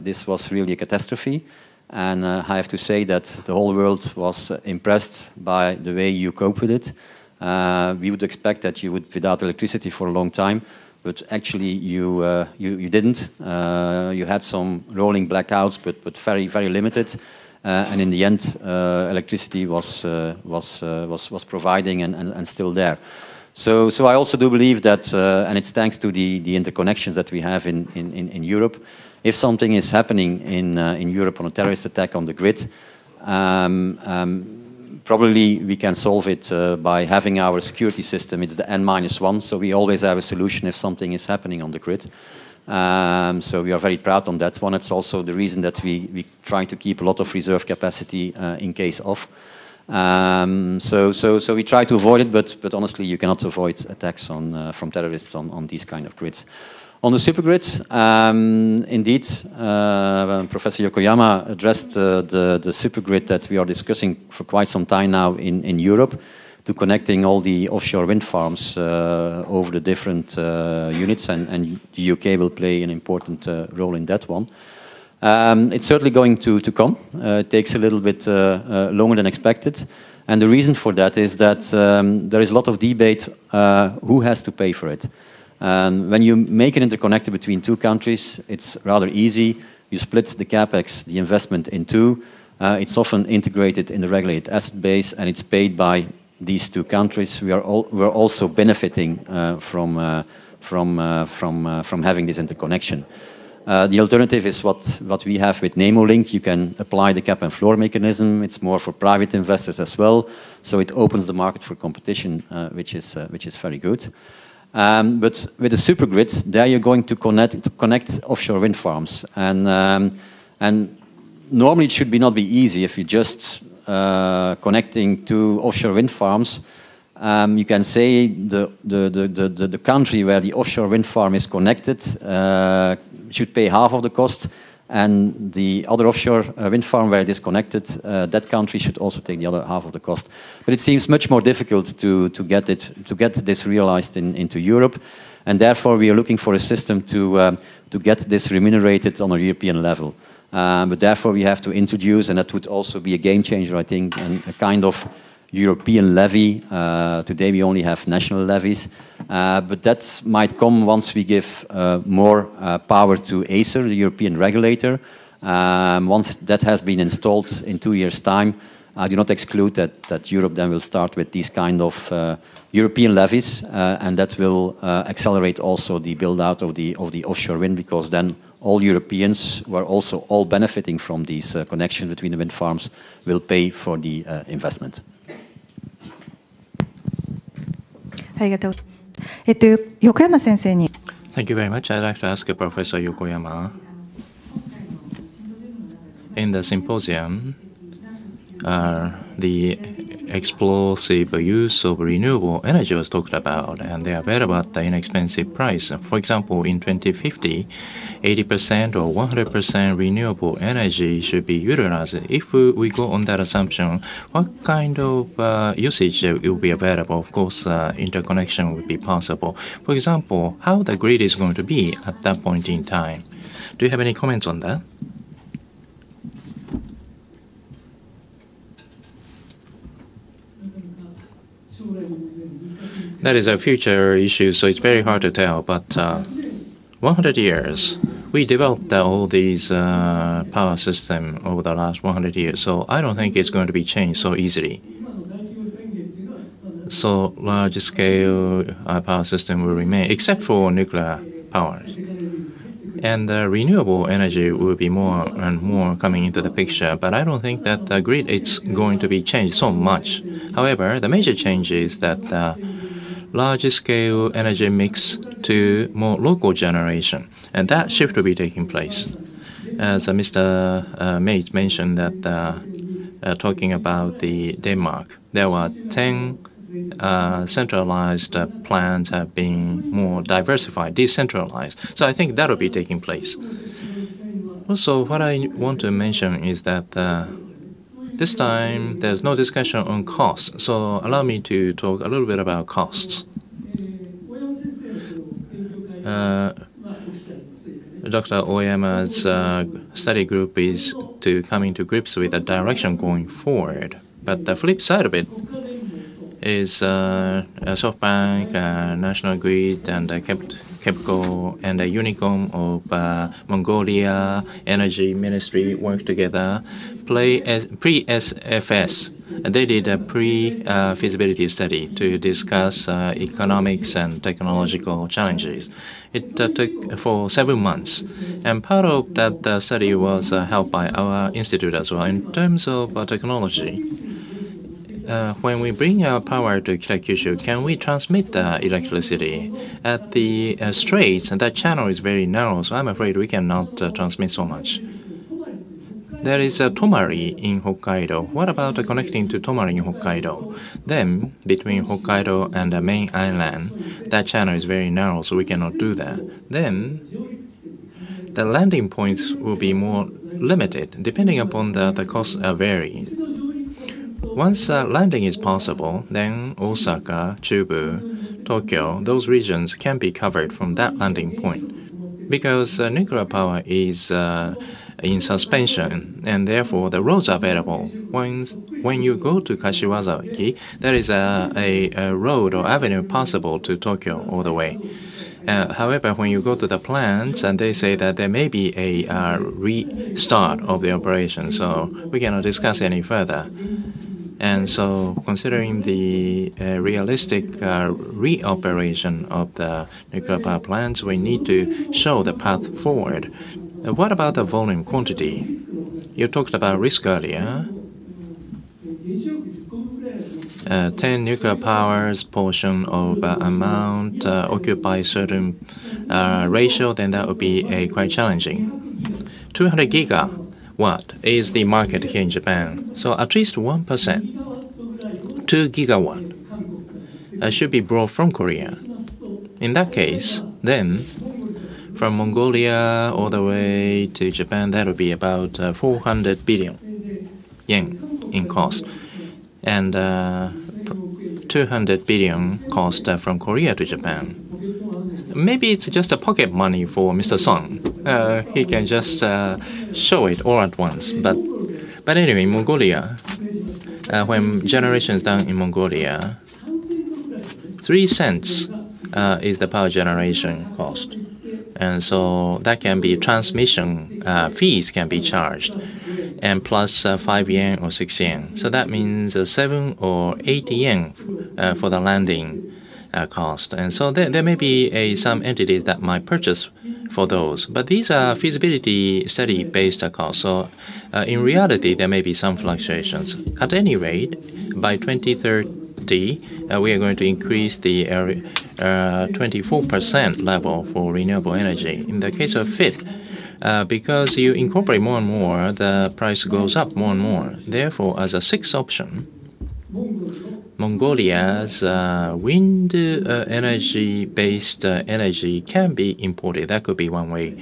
This was really a catastrophe, and I have to say that the whole world was impressed by the way you cope with it. We would expect that you would be without electricity for a long time, but actually you didn't. You had some rolling blackouts, but very limited. And in the end, electricity was providing and still there. So I also do believe that, and it's thanks to the interconnections that we have in Europe. If something is happening in Europe on a terrorist attack on the grid, probably we can solve it by having our security system. It's the N-1, so we always have a solution if something is happening on the grid. So we are very proud on that one. It's also the reason that we try to keep a lot of reserve capacity in case of. So we try to avoid it, but honestly, you cannot avoid attacks from terrorists on these kind of grids. On the supergrid, indeed, Professor Yokoyama addressed the supergrid that we are discussing for quite some time now in Europe, to connecting all the offshore wind farms over the different units, and the UK will play an important role in that one. It's certainly going to come. It takes a little bit longer than expected. And the reason for that is that there is a lot of debate who has to pay for it. When you make an interconnector between two countries, it's rather easy. You split the capex, the investment, in two. It's often integrated in the regulated asset base, and it's paid by these two countries. We're also benefiting from having this interconnection. The alternative is what we have with NEMO-Link. You can apply the cap and floor mechanism. It's more for private investors as well, so it opens the market for competition, which is very good. But with the supergrid, there you're going to connect offshore wind farms, and normally it should not be easy if you just connecting two offshore wind farms. You can say the country where the offshore wind farm is connected should pay half of the cost, and the other offshore wind farm where it is connected, that country should also take the other half of the cost. But it seems much more difficult to get this realized into Europe, and therefore we are looking for a system to get this remunerated on a European level. But therefore we have to introduce, and that would also be a game changer, I think, a kind of European levy. Today we only have national levies, but that might come once we give more power to ACER, the European regulator. Once that has been installed in 2 years' time, I do not exclude that Europe then will start with these kind of European levies, and that will accelerate also the build-out of the offshore wind, because then all Europeans, who are also all benefiting from these connections between the wind farms, will pay for the investment. ありがとう。横山先生に。Thank you very much. I'd like to ask Professor Yokoyama. In the symposium, the explosive use of renewable energy was talked about, and they are available at the inexpensive price. For example, in 2050, 80% or 100% renewable energy should be utilized. If we go on that assumption, what kind of usage will be available? Of course, interconnection would be possible. For example, how the grid is going to be at that point in time. Do you have any comments on that? That is a future issue, so it's very hard to tell. But 100 years, we developed all these power system over the last 100 years, so I don't think it's going to be changed so easily. So large-scale power system will remain, except for nuclear power. And renewable energy will be more and more coming into the picture, but I don't think that the grid is going to be changed so much. However, the major change is that large-scale energy mix to more local generation, and that shift will be taking place. As Mr. Mates mentioned that talking about the Denmark, there were 10 centralized plans have been more diversified, decentralized. So I think that will be taking place. Also, what I want to mention is that this time there's no discussion on costs. So allow me to talk a little bit about costs. Dr. Oyama's study group is to come into grips with the direction going forward. But the flip side of it is SoftBank, National Grid, and KEPCO, and Unicom of Mongolia Energy Ministry work together, pre-SFS. They did a pre-feasibility study to discuss economics and technological challenges. It took for 7 months, and part of that study was helped by our institute as well. In terms of technology, when we bring our power to Kitakyushu, can we transmit the electricity at the straits? And that channel is very narrow, so I'm afraid we cannot transmit so much. There is a Tomari in Hokkaido. What about connecting to Tomari in Hokkaido? Then, between Hokkaido and the main island, that channel is very narrow, so we cannot do that. Then, the landing points will be more limited, depending upon the costs vary. Once landing is possible, then Osaka, Chubu, Tokyo, those regions can be covered from that landing point. Because nuclear power is in suspension, and therefore the roads are available. When you go to Kashiwazaki, there is a road or avenue possible to Tokyo all the way. However, when you go to the plants, and they say that there may be a restart of the operation, so we cannot discuss any further. And so, considering the realistic reoperation of the nuclear power plants, we need to show the path forward. What about the volume quantity? You talked about risk earlier. 10 nuclear powers portion of amount occupy certain ratio, then that would be quite challenging. 200 gigawatt is the market here in Japan. So at least 1%, 2 gigawatt should be brought from Korea. In that case, then from Mongolia all the way to Japan, that would be about 400 billion yen in cost. And 200 billion cost from Korea to Japan. Maybe it's just a pocket money for Mr. Song. He can just show it all at once. But anyway, Mongolia, when generation is done in Mongolia, 3 cents is the power generation cost. And so that can be transmission fees can be charged, and plus 5 yen or 6 yen. So that means 7 or 8 yen for the landing cost. And so there may be some entities that might purchase for those. But these are feasibility study-based costs. So in reality, there may be some fluctuations. At any rate, by 2030, we are going to increase the 24% level for renewable energy. In the case of FIT, because you incorporate more and more, the price goes up more and more. Therefore, as a sixth option, Mongolia's wind energy-based energy can be imported. That could be one way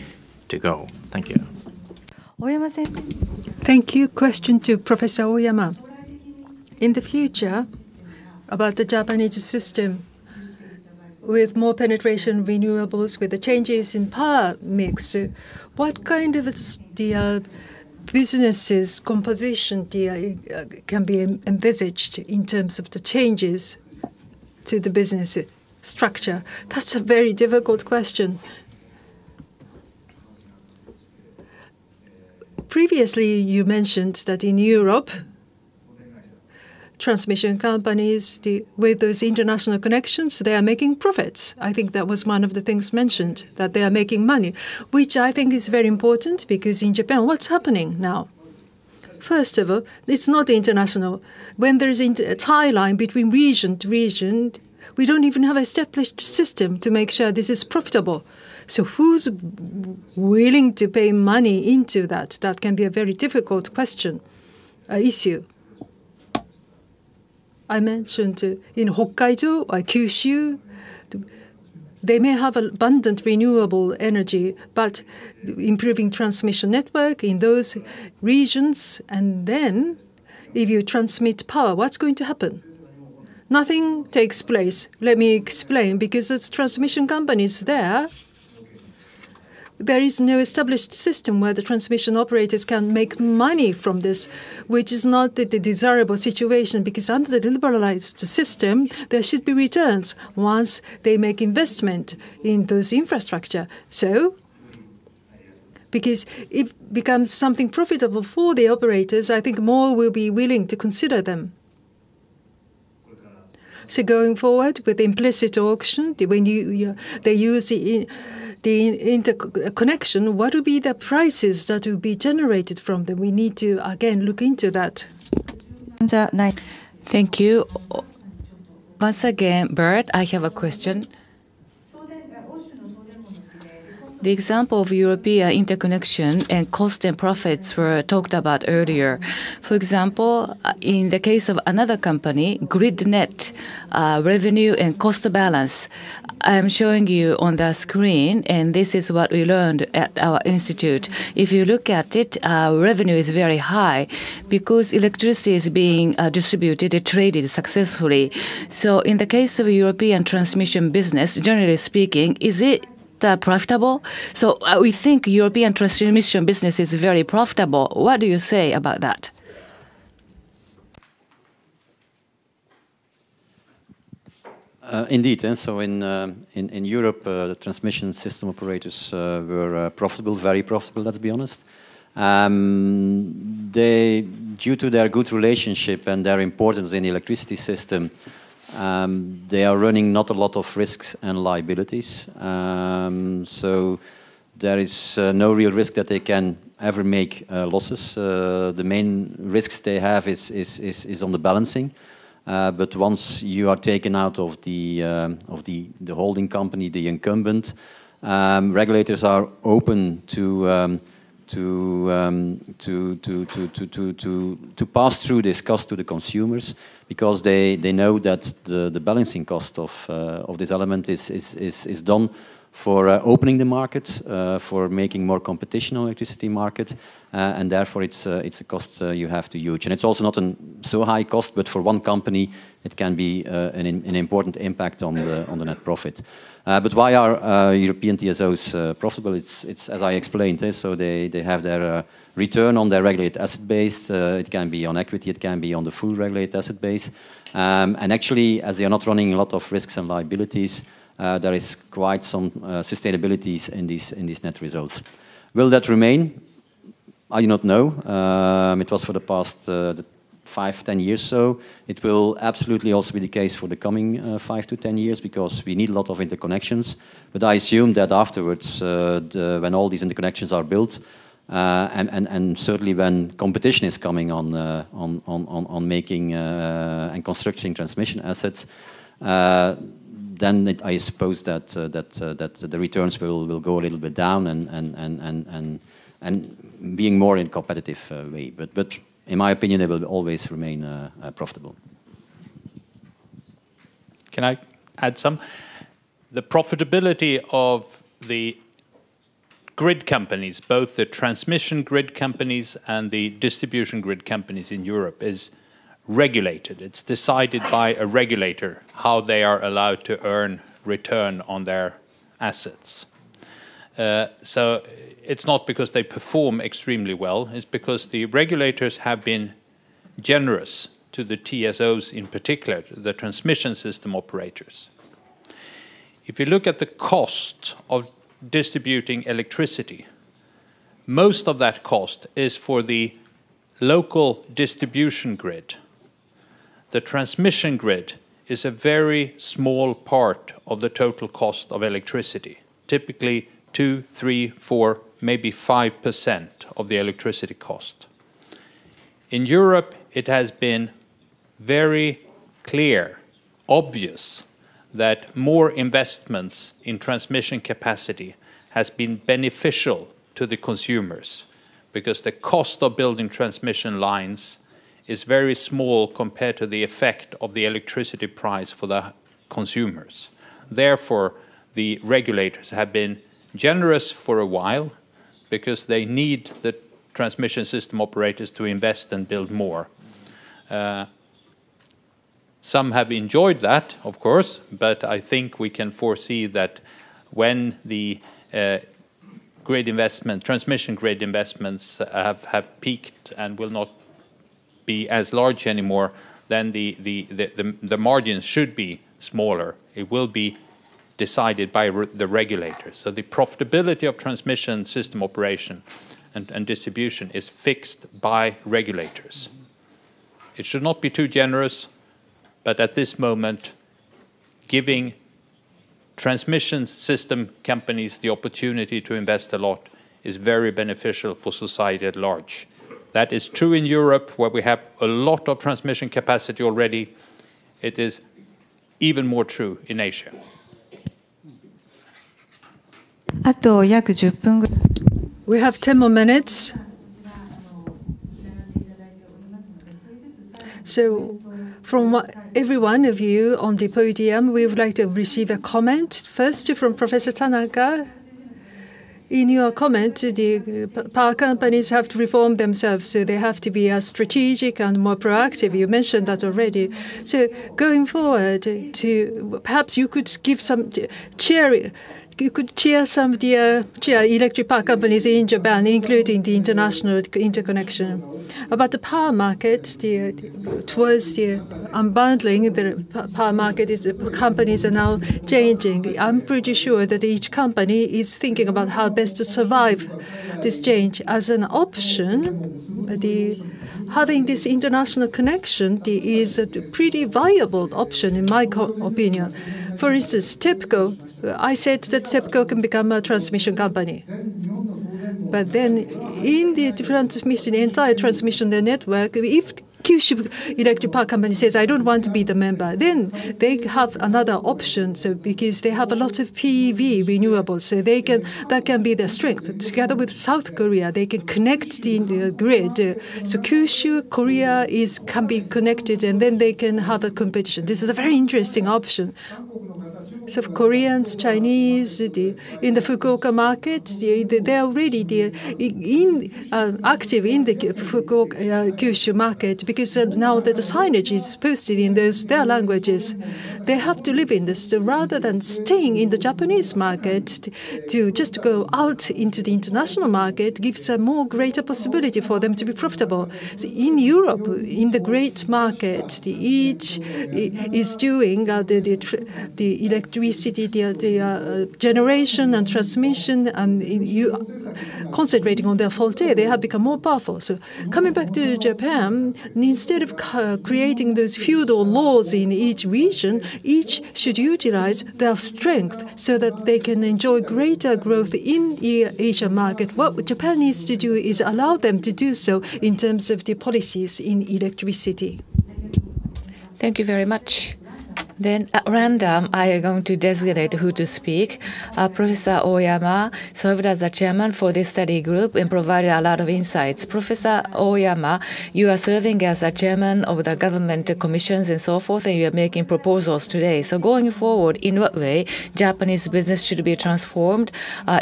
to go. Thank you. Thank you. Question to Professor Oyama. In the future, about the Japanese system, with more penetration of renewables, with the changes in power mix, what kind of the businesses composition can be envisaged in terms of the changes to the business structure? That's a very difficult question. Previously, you mentioned that in Europe, transmission companies, with those international connections, they are making profits. I think that was one of the things mentioned, that they are making money, which I think is very important, because in Japan, what's happening now? First of all, it's not international. When there is a tie line between region to region, we don't even have an established system to make sure this is profitable. So who's willing to pay money into that? That can be a very difficult question, issue. I mentioned in Hokkaido or Kyushu, they may have abundant renewable energy, but improving transmission network in those regions, and then if you transmit power, what's going to happen? Nothing takes place. Let me explain, because it's transmission companies there. There is no established system where the transmission operators can make money from this, which is not the desirable situation, because under the liberalized system, there should be returns once they make investment in those infrastructure. So, because it becomes something profitable for the operators, I think more will be willing to consider them. So going forward with implicit auction, when they use the interconnection, what will be the prices that will be generated from them? We need to, again, look into that. Thank you. Once again, Bert, I have a question. The example of European interconnection and cost and profits were talked about earlier. For example, in the case of another company, GridNet, revenue and cost balance, I'm showing you on the screen, and this is what we learned at our institute. If you look at it, revenue is very high because electricity is being distributed and traded successfully. So in the case of European transmission business, generally speaking, is it profitable? So we think European transmission business is very profitable. What do you say about that? Indeed, so in Europe, the transmission system operators were profitable, very profitable. Let's be honest. They, due to their good relationship and their importance in the electricity system, they are running not a lot of risks and liabilities. So there is no real risk that they can ever make losses. The main risks they have is on the balancing. But once you are taken out of the holding company, the incumbent, regulators are open to pass through this cost to the consumers, because they know that the balancing cost of this element is done for opening the market, for making more competition on the electricity market, and therefore it's a cost you have to huge. And it's also not a so high cost, but for one company it can be an important impact on the net profit. But why are European TSOs profitable? It's as I explained, so they have their return on their regulated asset base. It can be on equity, it can be on the full regulated asset base. And actually, as they are not running a lot of risks and liabilities, there is quite some sustainability in these net results. Will that remain? I do not know. It was for the past 5-10 years so. It will absolutely also be the case for the coming 5 to 10 years, because we need a lot of interconnections. But I assume that afterwards, when all these interconnections are built, and certainly when competition is coming on making and constructing transmission assets, then I suppose that the returns will go a little bit down and being more in a competitive way. But in my opinion, they will always remain profitable. Can I add some? The profitability of the grid companies, both the transmission grid companies and the distribution grid companies in Europe, is regulated. It's decided by a regulator how they are allowed to earn return on their assets. So it's not because they perform extremely well, it's because the regulators have been generous to the TSOs in particular, the transmission system operators. If you look at the cost of distributing electricity, most of that cost is for the local distribution grid. The transmission grid is a very small part of the total cost of electricity, typically 2, 3, 4, maybe 5% of the electricity cost. In Europe, it has been very clear, obvious, that more investments in transmission capacity has been beneficial to the consumers, because the cost of building transmission lines is very small compared to the effect of the electricity price for the consumers. Therefore, the regulators have been generous for a while because they need the transmission system operators to invest and build more. Some have enjoyed that, of course, but I think we can foresee that when the grid investment, transmission grid investments have peaked and will not be as large anymore, then the margins should be smaller. It will be decided by the regulators. So the profitability of transmission system operation and distribution is fixed by regulators. It should not be too generous, but at this moment, giving transmission system companies the opportunity to invest a lot is very beneficial for society at large. That is true in Europe, where we have a lot of transmission capacity already. It is even more true in Asia. あと約10分ぐらい。 We have 10 more minutes. So, from every one of you on the podium, we would like to receive a comment. First, from Professor Tanaka. In your comment, the power companies have to reform themselves, so they have to be strategic and more proactive. You mentioned that already. So, going forward, perhaps you could give some cheering. You could cheer some of the electric power companies in Japan, including the international interconnection. About the power market, towards the unbundling, the power market, the companies are now changing. I'm pretty sure that each company is thinking about how best to survive this change. As an option, having this international connection is a pretty viable option, in my opinion. For instance, TEPCO. I said that TEPCO can become a transmission company. But then in the entire transmission network, if Kyushu Electric Power Company says, I don't want to be the member, then they have another option. So because they have a lot of PV renewables, so that can be their strength. Together with South Korea, they can connect the grid. So Kyushu, Korea can be connected, and then they can have a competition. This is a very interesting option. So Koreans, Chinese, in the Fukuoka market, they're already active in the Fukuoka Kyushu market, because now that the signage is posted in their languages, they have to live in this. So rather than staying in the Japanese market, to just go out into the international market gives a more greater possibility for them to be profitable. So in Europe, in the great market, each is doing the electricity, the generation and transmission, and concentrating on their forte, they have become more powerful. So coming back to Japan, instead of creating those feudal laws in each region, each should utilize their strength so that they can enjoy greater growth in the Asian market. What Japan needs to do is allow them to do so in terms of the policies in electricity. Thank you very much. Then at random, I am going to designate who to speak. Professor Oyama served as the chairman for this study group and provided a lot of insights. Professor Oyama, you are serving as a chairman of the government commissions and so forth, and you are making proposals today. So going forward, in what way Japanese business should be transformed,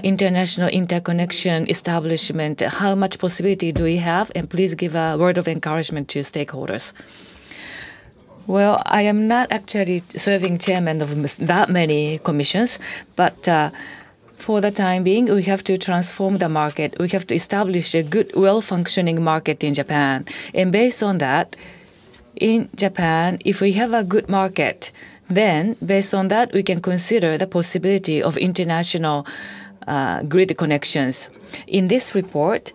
international interconnection establishment, how much possibility do we have? And please give a word of encouragement to stakeholders. Well, I am not actually serving chairman of that many commissions, but for the time being, we have to transform the market. We have to establish a good, well-functioning market in Japan. And based on that, in Japan, if we have a good market, then based on that, we can consider the possibility of international grid connections. In this report,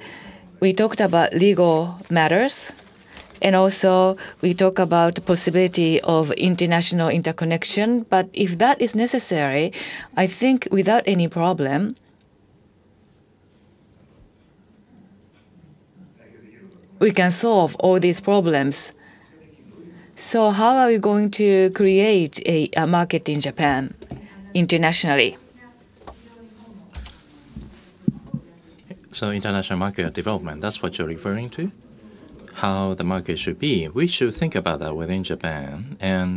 we talked about legal matters. And also, we talk about the possibility of international interconnection. But if that is necessary, I think without any problem, we can solve all these problems. So how are we going to create a market in Japan internationally? So international market development, that's what you're referring to? how the market should be. We should think about that within Japan, and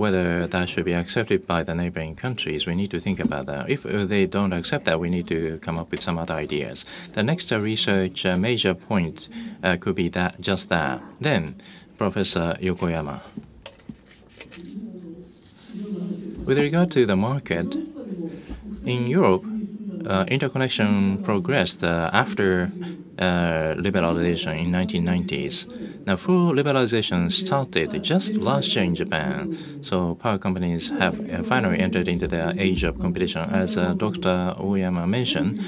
whether that should be accepted by the neighboring countries. We need to think about that. If they don't accept that, we need to come up with some other ideas. The next research major point could be that, just that. Then, Professor Yokoyama. With regard to the market, in Europe, interconnection progressed after liberalization in 1990s. Now, full liberalization started just last year in Japan, so power companies have finally entered into the age of competition. As Dr. Oyama mentioned,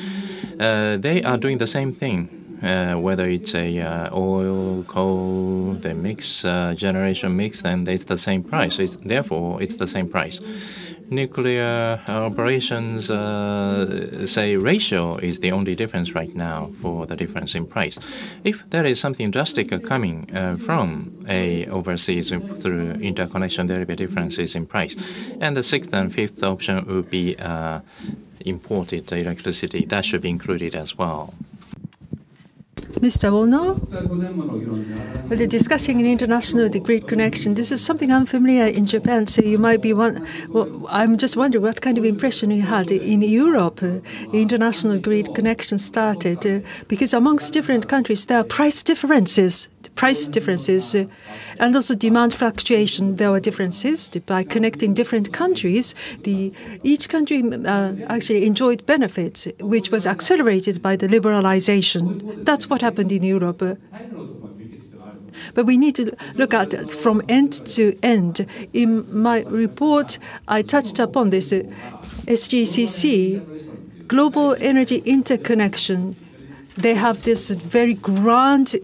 they are doing the same thing. Whether it's a oil, coal, the mix, generation mix, then it's the same price. Therefore, it's the same price. Nuclear operations, say, ratio is the only difference right now for the difference in price. If there is something drastic coming from overseas through interconnection, there will be differences in price. And the sixth and fifth option would be imported electricity. That should be included as well. Mr. Ono, discussing an international grid connection, this is something unfamiliar in Japan, so you might be I'm just wondering what kind of impression you had. In Europe, international grid connection started because amongst different countries there are price differences, and also demand fluctuation. There were differences. By connecting different countries, each country actually enjoyed benefits, which was accelerated by the liberalization. That's what happened in Europe. But we need to look at it from end to end. In my report, I touched upon this. SGCC, Global Energy Interconnection. They have this very grand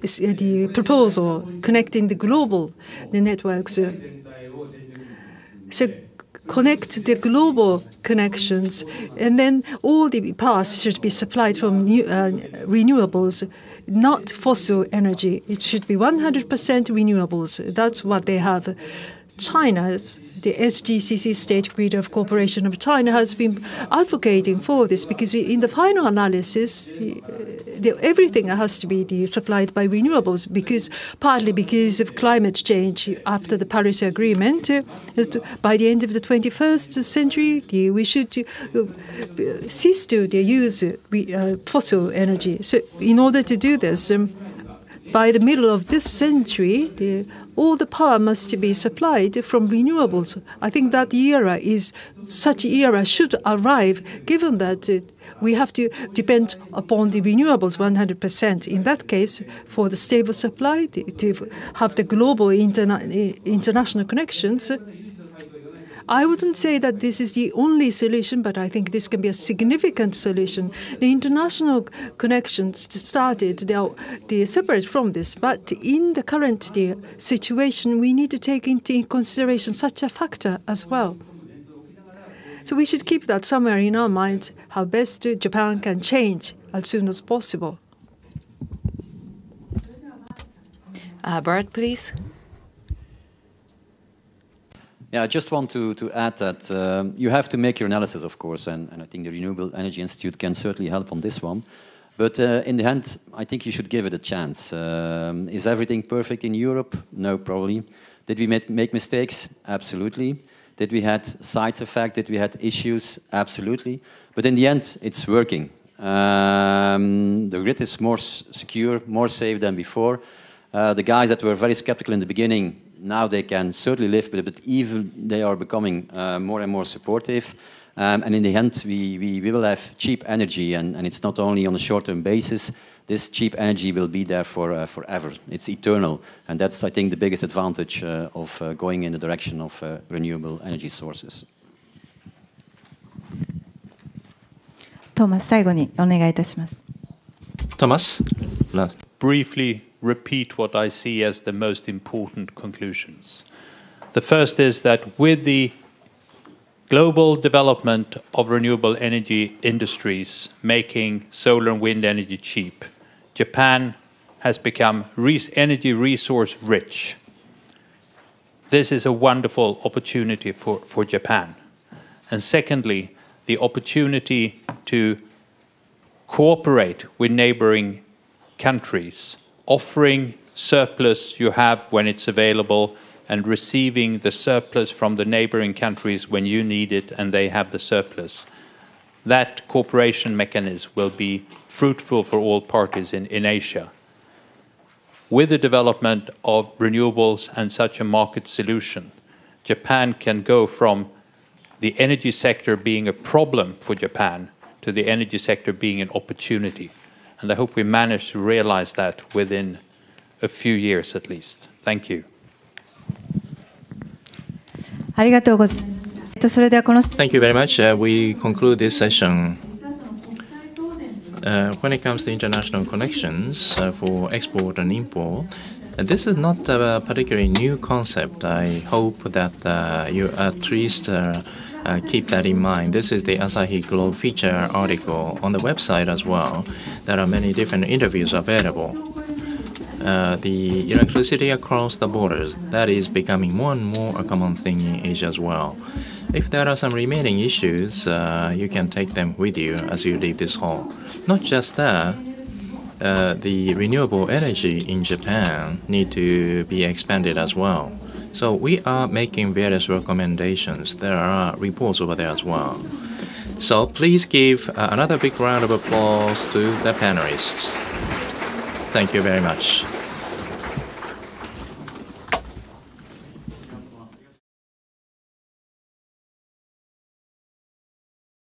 proposal connecting the networks. So connect the global connections, and then all the power should be supplied from renewables, not fossil energy. It should be 100% renewables. That's what they have. The SGCC, State Grid of Corporation of China, has been advocating for this because in the final analysis, everything has to be supplied by renewables, partly because of climate change after the Paris Agreement. By the end of the 21st century, we should cease to use fossil energy. So in order to do this, by the middle of this century, all the power must be supplied from renewables. I think that such era should arrive, given that we have to depend upon the renewables 100%. In that case, for the stable supply, to have the global international connections, I wouldn't say that this is the only solution, but I think this can be a significant solution. The international connections started, they're separate from this, but in the current situation, we need to take into consideration such a factor as well. So we should keep that somewhere in our minds, how best Japan can change as soon as possible. Bart, please. Yeah, I just want to add that you have to make your analysis, of course, and I think the Renewable Energy Institute can certainly help on this one. But in the end, I think you should give it a chance. Is everything perfect in Europe? No, probably. Did we make mistakes? Absolutely. Did we had side effects? Did we had issues? Absolutely. But in the end, it's working. The grid is more secure, more safe than before. The guys that were very skeptical in the beginning, now they can certainly live with it, but even they are becoming more and more supportive. And in the end, we will have cheap energy, and it's not only on a short-term basis. This cheap energy will be there forever. It's eternal, and that's, I think, the biggest advantage of going in the direction of renewable energy sources. Thomas, 最後にお願いいたします。Thomas? Briefly repeat what I see as the most important conclusions. The first is that with the global development of renewable energy industries making solar and wind energy cheap, Japan has become energy resource rich. This is a wonderful opportunity for Japan. And secondly, the opportunity to cooperate with neighboring countries offering surplus you have when it's available and receiving the surplus from the neighboring countries when you need it and they have the surplus. That cooperation mechanism will be fruitful for all parties in Asia. With the development of renewables and such a market solution, Japan can go from the energy sector being a problem for Japan to the energy sector being an opportunity. And I hope we manage to realize that within a few years at least. Thank you. ありがとうございます。それではこの Thank you very much. We conclude this session. When it comes to international connections for export and import, this is not a particularly new concept. I hope that you at least keep that in mind. This is the Asahi Globe feature article on the website as well. There are many different interviews available. The electricity across the borders, that is becoming more and more a common thing in Asia as well. If there are some remaining issues, you can take them with you as you leave this hall. Not just that, the renewable energy in Japan need to be expanded as well. So we are making various recommendations. There are reports over there as well. So please give another big round of applause to the panelists. Thank you very much.